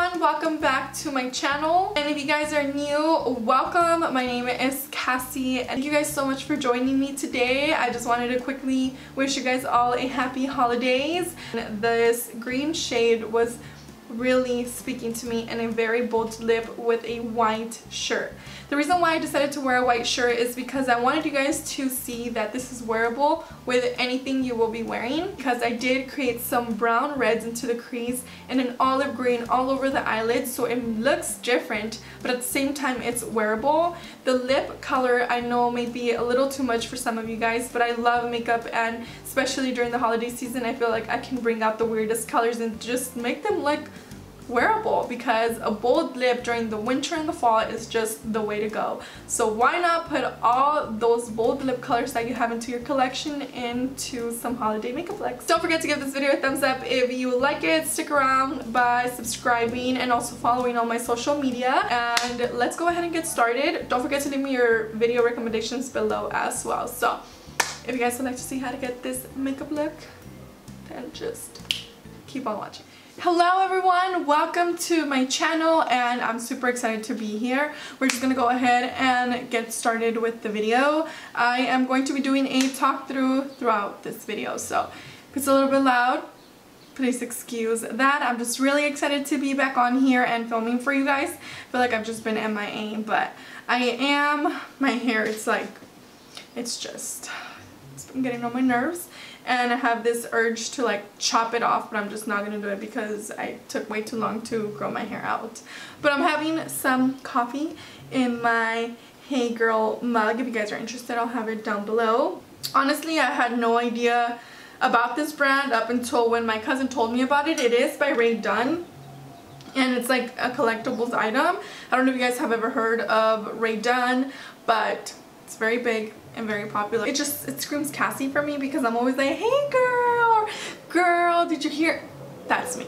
everyone, welcome back to my channel, and if you guys are new, welcome. My name is Cassie and thank you guys so much for joining me today. I just wanted to quickly wish you guys all a happy holidays. This green shade was really speaking to me in a very bold lip with a white shirt. The reason why I decided to wear a white shirt is because I wanted you guys to see that this is wearable with anything you will be wearing, because I did create some brown reds into the crease and an olive green all over the eyelids, so it looks different but at the same time it's wearable. The lip color I know may be a little too much for some of you guys, but I love makeup, and especially during the holiday season I feel like I can bring out the weirdest colors and just make them look wearable, because a bold lip during the winter and the fall is just the way to go. So why not put all those bold lip colors that you have into your collection into some holiday makeup looks. Don't forget to give this video a thumbs up if you like it. Stick around by subscribing and also following all my social media, and let's go ahead and get started. Don't forget to leave me your video recommendations below as well. So if you guys would like to see how to get this makeup look, then just keep on watching. Hello everyone, welcome to my channel, and I'm super excited to be here. We're just gonna go ahead and get started with the video. I am going to be doing a talk throughout this video, so if it's a little bit loud, please excuse that. I'm just really excited to be back on here and filming for you guys. I feel like I've just been MIA, but I am. My hair, it's been getting on my nerves. And I have this urge to like chop it off, but I'm just not gonna do it because I took way too long to grow my hair out. But I'm having some coffee in my Hey Girl mug. If you guys are interested, I'll have it down below. Honestly, I had no idea about this brand up until when my cousin told me about it. It is by Rae Dunn, and it's like a collectibles item. I don't know if you guys have ever heard of Rae Dunn, but it's very big and very popular. It screams Cassie for me because I'm always like, hey girl, did you hear? That's me.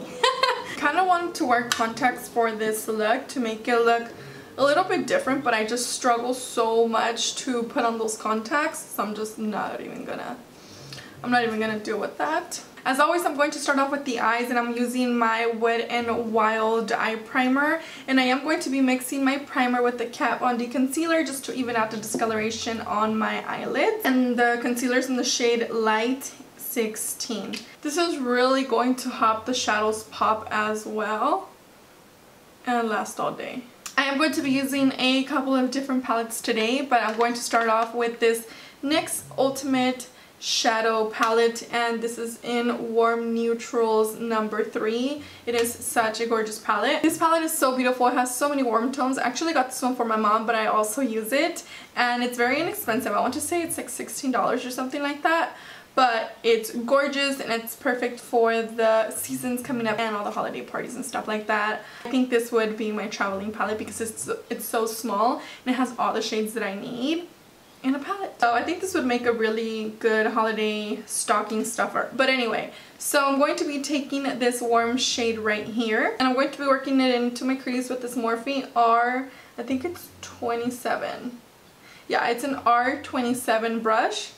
Kind of wanted to wear contacts for this look to make it look a little bit different, but I just struggle so much to put on those contacts, so I'm not even gonna deal with that. As always, I'm going to start off with the eyes, and I'm using my Wet n Wild eye primer, and I am going to be mixing my primer with the Kat Von D concealer just to even out the discoloration on my eyelids. And the concealer's in the shade Light 16. This is really going to help the shadows pop as well and last all day. I am going to be using a couple of different palettes today, but I'm going to start off with this NYX Ultimate Shadow palette, and this is in Warm Neutrals number 3. It is such a gorgeous palette. This palette is so beautiful. It has so many warm tones. I actually got this one for my mom, but I also use it, and it's very inexpensive. I want to say it's like $16 or something like that, but it's gorgeous and it's perfect for the seasons coming up and all the holiday parties and stuff like that. I think this would be my traveling palette because it's so small and it has all the shades that I need in a palette. So I think this would make a really good holiday stocking stuffer. But anyway, so I'm going to be taking this warm shade right here, and I'm going to be working it into my crease with this Morphe R, I think it's 27. Yeah, it's an R27 brush.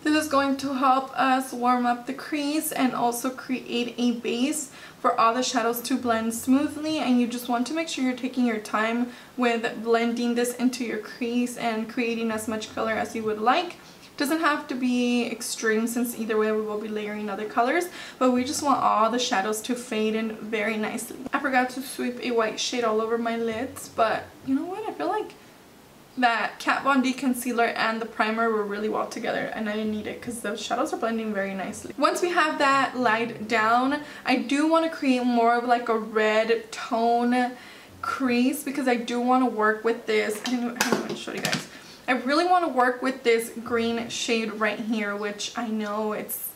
This is going to help us warm up the crease and also create a base for all the shadows to blend smoothly, and you just want to make sure you're taking your time with blending this into your crease and creating as much color as you would like. It doesn't have to be extreme, since either way we will be layering other colors, but we just want all the shadows to fade in very nicely. I forgot to sweep a white shade all over my lids, but you know what, I feel like that Kat Von D concealer and the primer were really well together, and I didn't need it because the shadows are blending very nicely. Once we have that light down, I do want to create more of like a red tone crease, because I do want to work with this. I didn't even show you guys. I really want to work with this green shade right here, which I know it's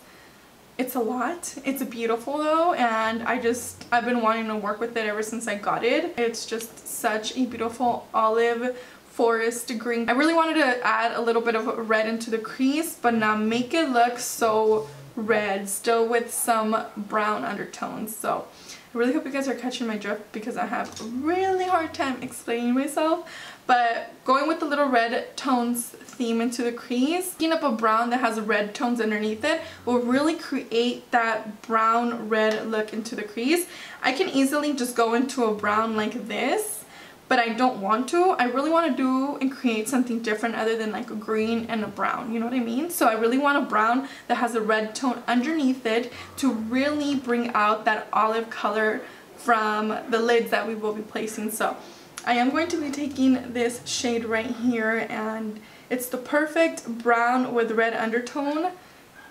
a lot. It's beautiful though, and I've been wanting to work with it ever since I got it. It's just such a beautiful olive forest green. I really wanted to add a little bit of red into the crease, but not make it look so red, still with some brown undertones. So I really hope you guys are catching my drift, because I have a really hard time explaining myself. But going with the little red tones theme into the crease, picking up a brown that has red tones underneath it will really create that brown red look into the crease. I can easily just go into a brown like this, but I don't want to. I really want to do and create something different other than like a green and a brown, you know what I mean? So I really want a brown that has a red tone underneath it to really bring out that olive color from the lids that we will be placing. So I am going to be taking this shade right here, and it's the perfect brown with red undertone,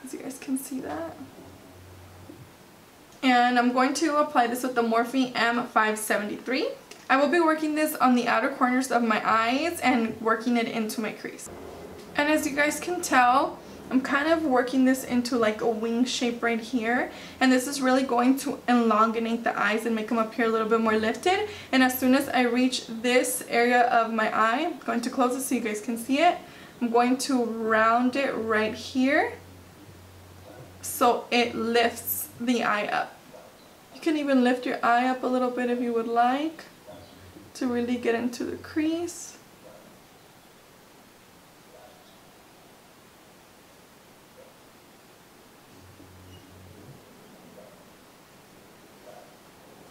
as you guys can see that. And I'm going to apply this with the Morphe M573. I will be working this on the outer corners of my eyes and working it into my crease. And as you guys can tell, I'm kind of working this into like a wing shape right here, and this is really going to elongate the eyes and make them appear a little bit more lifted. And as soon as I reach this area of my eye, I'm going to close it so you guys can see it. I'm going to round it right here so it lifts the eye up. You can even lift your eye up a little bit if you would like to really get into the crease.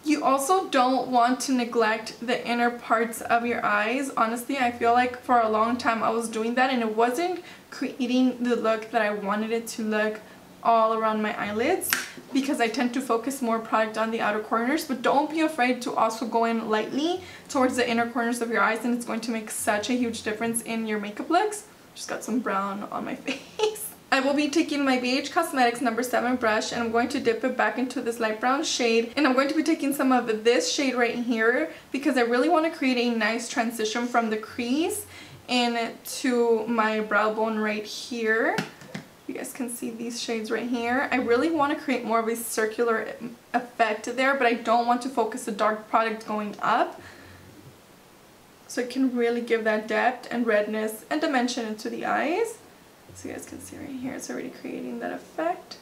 You also don't want to neglect the inner parts of your eyes. Honestly, I feel like for a long time I was doing that and it wasn't creating the look that I wanted it to look all around my eyelids, because I tend to focus more product on the outer corners. But don't be afraid to also go in lightly towards the inner corners of your eyes, and it's going to make such a huge difference in your makeup looks. Just got some brown on my face. I will be taking my BH Cosmetics number 7 brush, and I'm going to dip it back into this light brown shade, and I'm going to be taking some of this shade right here because I really want to create a nice transition from the crease into my brow bone right here. You guys can see these shades right here. I really want to create more of a circular effect there, but I don't want to focus the dark product going up, so it can really give that depth and redness and dimension into the eyes. So you guys can see right here, it's already creating that effect.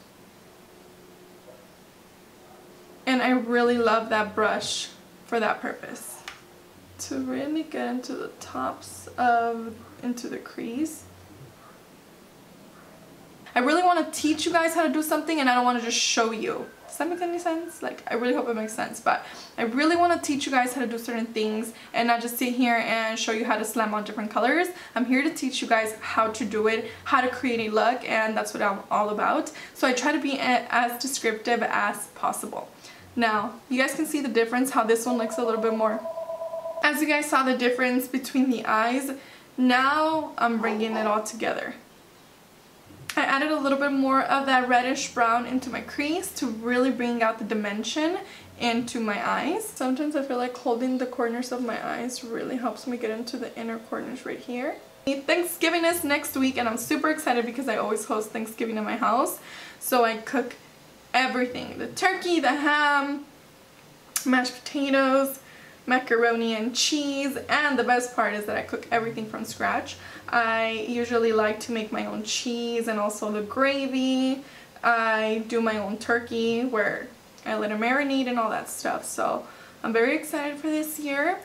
And I really love that brush for that purpose, to really get into the tops of, into the crease. I really want to teach you guys how to do something, and I don't want to just show you. Does that make any sense? Like, I really hope it makes sense, but I really want to teach you guys how to do certain things and not just sit here and show you how to slam on different colors. I'm here to teach you guys how to do it, how to create a look, and that's what I'm all about. So I try to be as descriptive as possible. Now, you guys can see the difference, how this one looks a little bit more. As you guys saw the difference between the eyes, now I'm bringing it all together. I added a little bit more of that reddish brown into my crease to really bring out the dimension into my eyes. Sometimes I feel like holding the corners of my eyes really helps me get into the inner corners right here. Thanksgiving is next week, and I'm super excited because I always host Thanksgiving in my house. So I cook everything. The turkey, the ham, mashed potatoes, macaroni and cheese, and the best part is that I cook everything from scratch. I usually like to make my own cheese and also the gravy. I do my own turkey where I let it marinate and all that stuff. So I'm very excited for this year,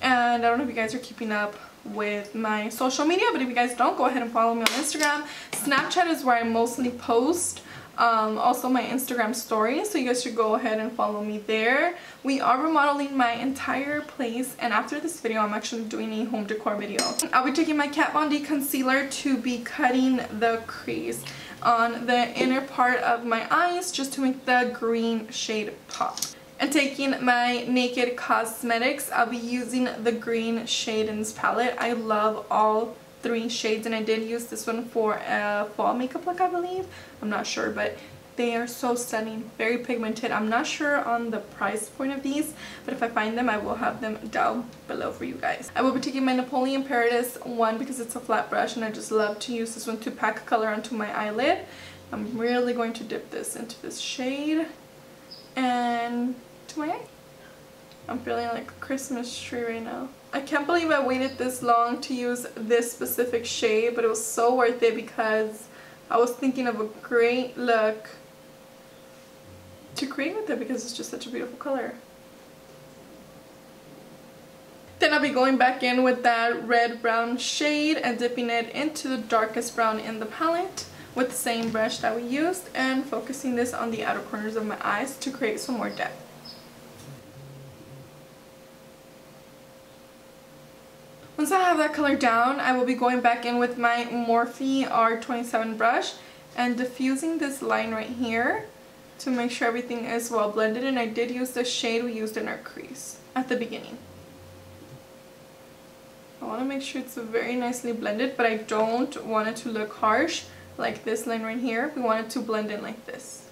and I don't know if you guys are keeping up with my social media, but if you guys don't, go ahead and follow me on Instagram. Snapchat is where I mostly post. Also my Instagram stories, so you guys should go ahead and follow me there. We are remodeling my entire place, and after this video I'm actually doing a home decor video. I'll be taking my Kat Von D concealer to be cutting the crease on the inner part of my eyes just to make the green shade pop. And taking my Naked Cosmetics, I'll be using the green shade in this palette. I love all 3 shades, and I did use this one for a fall makeup look, I believe. I'm not sure, but they are so stunning, very pigmented. I'm not sure on the price point of these, but if I find them, I will have them down below for you guys. I will be taking my Napoleon Paradis one because it's a flat brush, and I just love to use this one to pack color onto my eyelid. I'm really going to dip this into this shade and to my eye. I'm feeling like a Christmas tree right now. I can't believe I waited this long to use this specific shade, but it was so worth it because I was thinking of a great look to create with it because it's just such a beautiful color. Then I'll be going back in with that red brown shade and dipping it into the darkest brown in the palette with the same brush that we used, and focusing this on the outer corners of my eyes to create some more depth. Once I have that color down, I will be going back in with my Morphe R27 brush and diffusing this line right here to make sure everything is well blended, and I did use the shade we used in our crease at the beginning. I want to make sure it's very nicely blended, but I don't want it to look harsh like this line right here. We want it to blend in like this.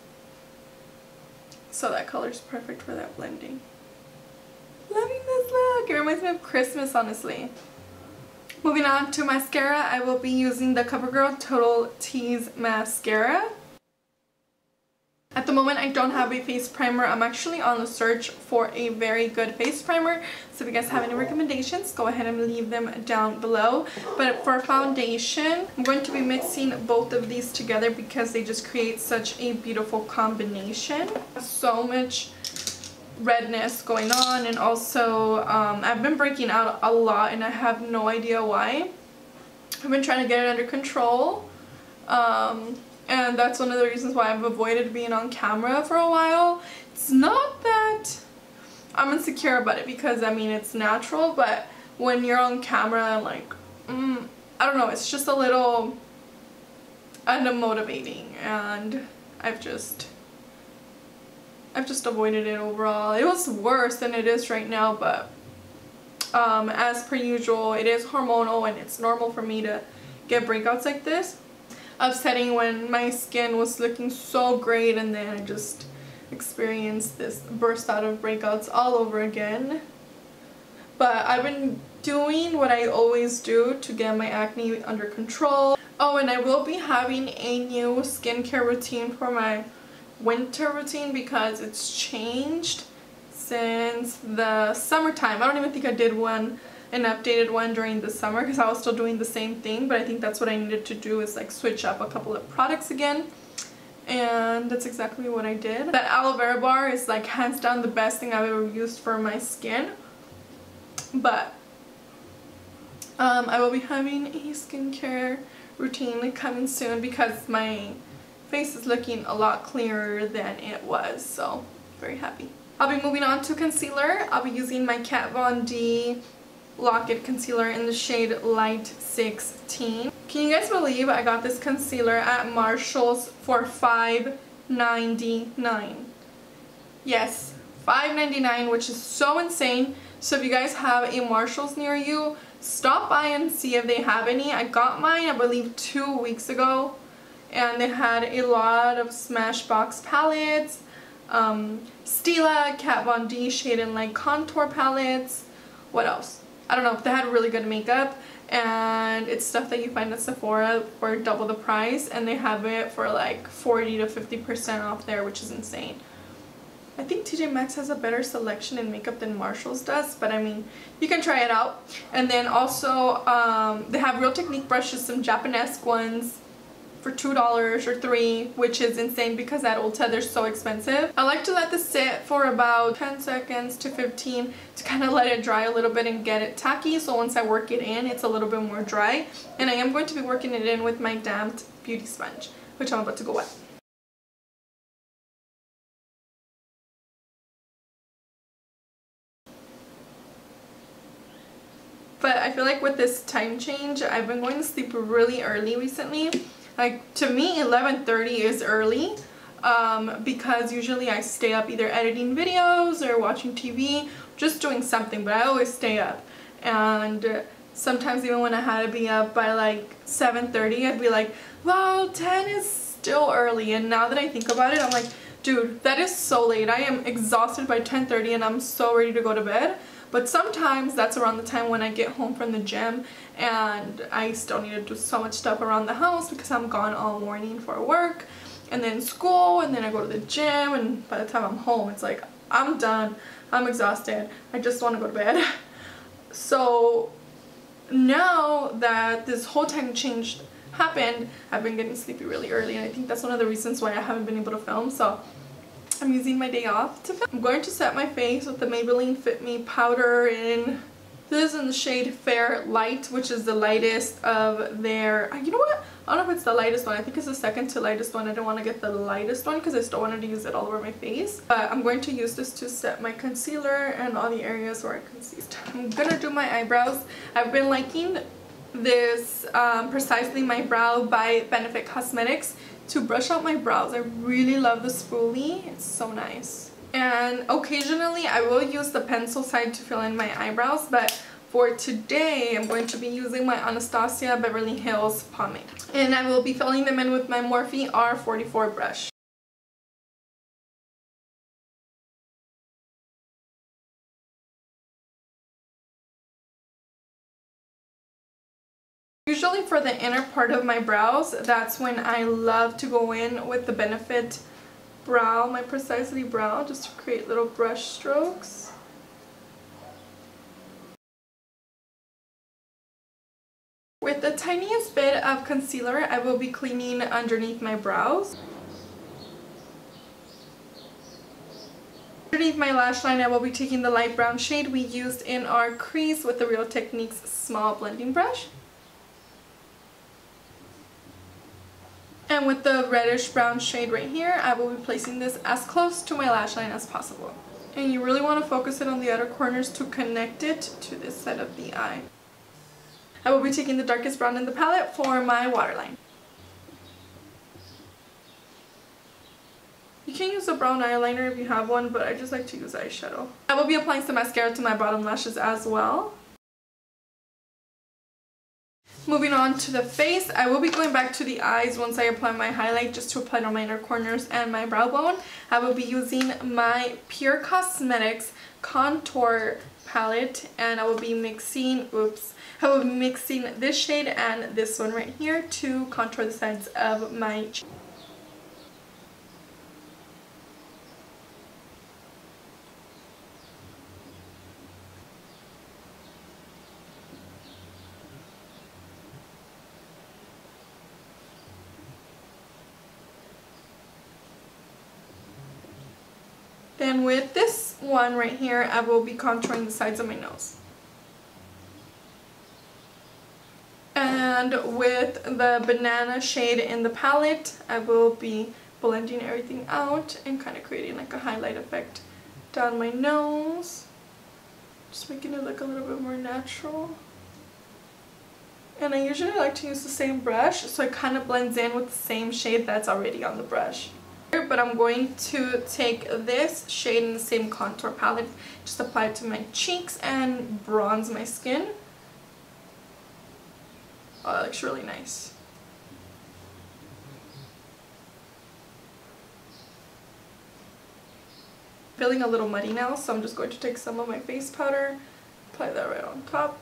So that color is perfect for that blending. Loving this look. It reminds me of Christmas, honestly. Moving on to mascara, I will be using the CoverGirl Total Tease Mascara. At the moment, I don't have a face primer. I'm actually on the search for a very good face primer. So if you guys have any recommendations, go ahead and leave them down below. But for foundation, I'm going to be mixing both of these together because they just create such a beautiful combination. So much redness going on, and also I've been breaking out a lot and I have no idea why. I've been trying to get it under control. And that's one of the reasons why I've avoided being on camera for a while. It's not that I'm insecure about it, because I mean it's natural, but when you're on camera, like, I don't know, it's just a little unmotivating, and I've just avoided it overall. It was worse than it is right now, but as per usual, it is hormonal and it's normal for me to get breakouts like this. Upsetting when my skin was looking so great and then I just experienced this burst out of breakouts all over again. But I've been doing what I always do to get my acne under control. Oh, and I will be having a new skincare routine for my winter routine because it's changed since the summertime. I don't even think I did an updated one during the summer because I was still doing the same thing, but I think that's what I needed to do, is like switch up a couple of products again, and that's exactly what I did. That aloe vera bar is like hands down the best thing I've ever used for my skin. But I will be having a skincare routine coming soon because my face is looking a lot clearer than it was, so very happy. I'll be moving on to concealer. I'll be using my Kat Von D Lock-It concealer in the shade Light 16. Can you guys believe I got this concealer at Marshall's for $5.99? Yes, $5.99, which is so insane. So if you guys have a Marshall's near you, stop by and see if they have any. I got mine, I believe, 2 weeks ago, and they had a lot of Smashbox palettes, Stila, Kat Von D Shade and Light contour palettes. What else? I don't know, they had really good makeup, and it's stuff that you find at Sephora for double the price, and they have it for like 40 to 50% off there, which is insane. I think TJ Maxx has a better selection in makeup than Marshall's does, but I mean, you can try it out. And then also, they have Real Technique brushes, some Japanese ones for $2 or $3, which is insane because at Ulta they're so expensive. I like to let this sit for about 10 seconds to 15 to kind of let it dry a little bit and get it tacky, so once I work it in, it's a little bit more dry. And I am going to be working it in with my damped beauty sponge, which I'm about to go wet. But I feel like with this time change, I've been going to sleep really early recently. Like, to me, 11:30 is early, because usually I stay up either editing videos or watching TV, just doing something, but I always stay up. And sometimes even when I had to be up by like 7:30, I'd be like, wow, 10 is still early. And now that I think about it, I'm like, dude, that is so late. I am exhausted by 10:30 and I'm so ready to go to bed. But sometimes that's around the time when I get home from the gym and I still need to do so much stuff around the house because I'm gone all morning for work and then school, and then I go to the gym, and by the time I'm home it's like I'm done, I'm exhausted, I just want to go to bed. So now that this whole time change happened, I've been getting sleepy really early, and I think that's one of the reasons why I haven't been able to film. So I'm using my day off to film. I'm going to set my face with the Maybelline Fit Me powder in This is in the shade Fair Light, which is the lightest of their... You know what? I don't know if it's the lightest one. I think it's the second to lightest one. I don't want to get the lightest one because I still wanted to use it all over my face. But I'm going to use this to set my concealer and all the areas where I concealed. I'm going to do my eyebrows. I've been liking this Precisely My Brow by Benefit Cosmetics to brush out my brows. I really love the spoolie. It's so nice. And occasionally I will use the pencil side to fill in my eyebrows, but for today I'm going to be using my Anastasia Beverly Hills pomade. And I will be filling them in with my Morphe R44 brush. Usually for the inner part of my brows, that's when I love to go in with the Benefit brow, my Precisely brow, just to create little brush strokes. With the tiniest bit of concealer, I will be cleaning underneath my brows. Underneath my lash line, I will be taking the light brown shade we used in our crease with the Real Techniques small blending brush. And with the reddish brown shade right here, I will be placing this as close to my lash line as possible. And you really want to focus it on the outer corners to connect it to this side of the eye. I will be taking the darkest brown in the palette for my waterline. You can use a brown eyeliner if you have one, but I just like to use eyeshadow. I will be applying some mascara to my bottom lashes as well. Moving on to the face, I will be going back to the eyes once I apply my highlight, just to apply it on my inner corners and my brow bone. I will be using my Pure Cosmetics contour palette, and I will be mixing, this shade and this one right here to contour the sides of my cheek. Then with this one right here, I will be contouring the sides of my nose. And with the banana shade in the palette, I will be blending everything out and kind of creating like a highlight effect down my nose. Just making it look a little bit more natural. And I usually like to use the same brush, so it kind of blends in with the same shade that's already on the brush. But I'm going to take this shade in the same contour palette, just apply it to my cheeks and bronze my skin. Oh, that looks really nice. Feeling a little muddy now, so I'm just going to take some of my face powder, apply that right on top.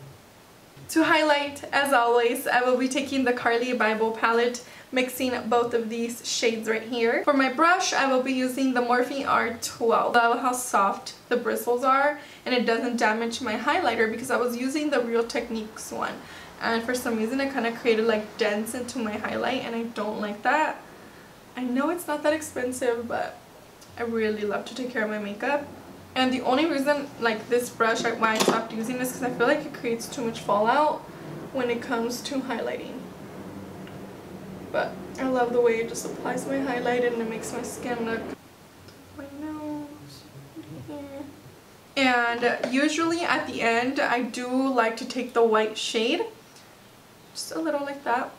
To highlight, as always, I will be taking the CARLI BYBEL palette, mixing both of these shades right here. For my brush, I will be using the Morphe R12. I love how soft the bristles are, and it doesn't damage my highlighter because I was using the Real Techniques one. And for some reason, it kind of created like dents into my highlight, and I don't like that. I know it's not that expensive, but I really love to take care of my makeup. And the only reason, like this brush, why I stopped using this, because I feel like it creates too much fallout when it comes to highlighting. But I love the way it just applies my highlight and it makes my skin look, my nose, here. And usually at the end, I do like to take the white shade, just a little like that,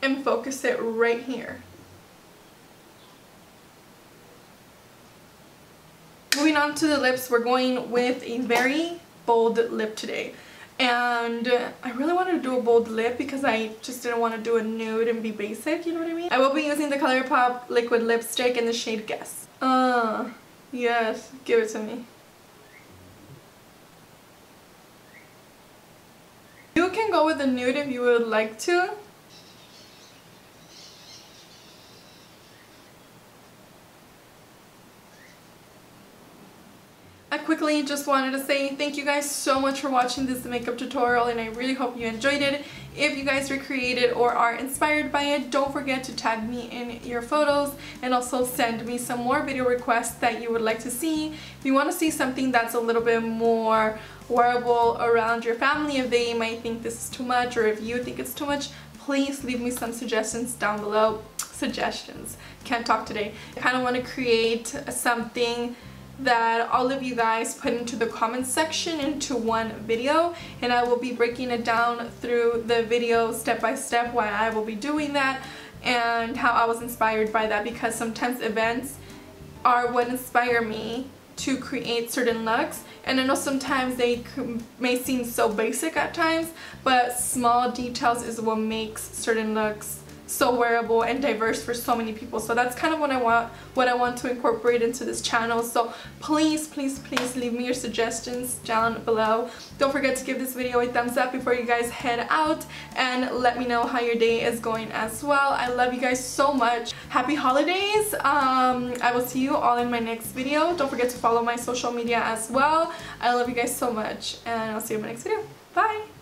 and focus it right here. Moving on to the lips, we're going with a very bold lip today. And I really wanted to do a bold lip because I just didn't want to do a nude and be basic, you know what I mean? I will be using the ColourPop liquid lipstick in the shade Guess. Yes, give it to me. You can go with a nude if you would like to. I quickly just wanted to say thank you guys so much for watching this makeup tutorial, and I really hope you enjoyed it. If you guys recreate it or are inspired by it, don't forget to tag me in your photos and also send me some more video requests that you would like to see. If you want to see something that's a little bit more wearable around your family, if they might think this is too much or if you think it's too much, please leave me some suggestions down below. Suggestions. Can't talk today. I kind of want to create something that all of you guys put into the comments section into one video, and I will be breaking it down through the video step by step why I will be doing that and how I was inspired by that, because sometimes events are what inspire me to create certain looks, and I know sometimes they may seem so basic at times, but small details is what makes certain looks so wearable and diverse for so many people. So that's kind of what I want to incorporate into this channel. So please leave me your suggestions down below. Don't forget to give this video a thumbs up before you guys head out, and let me know how your day is going as well. I love you guys so much. Happy holidays. I will see you all in my next video. Don't forget to follow my social media as well. I love you guys so much, and I'll see you in my next video. Bye.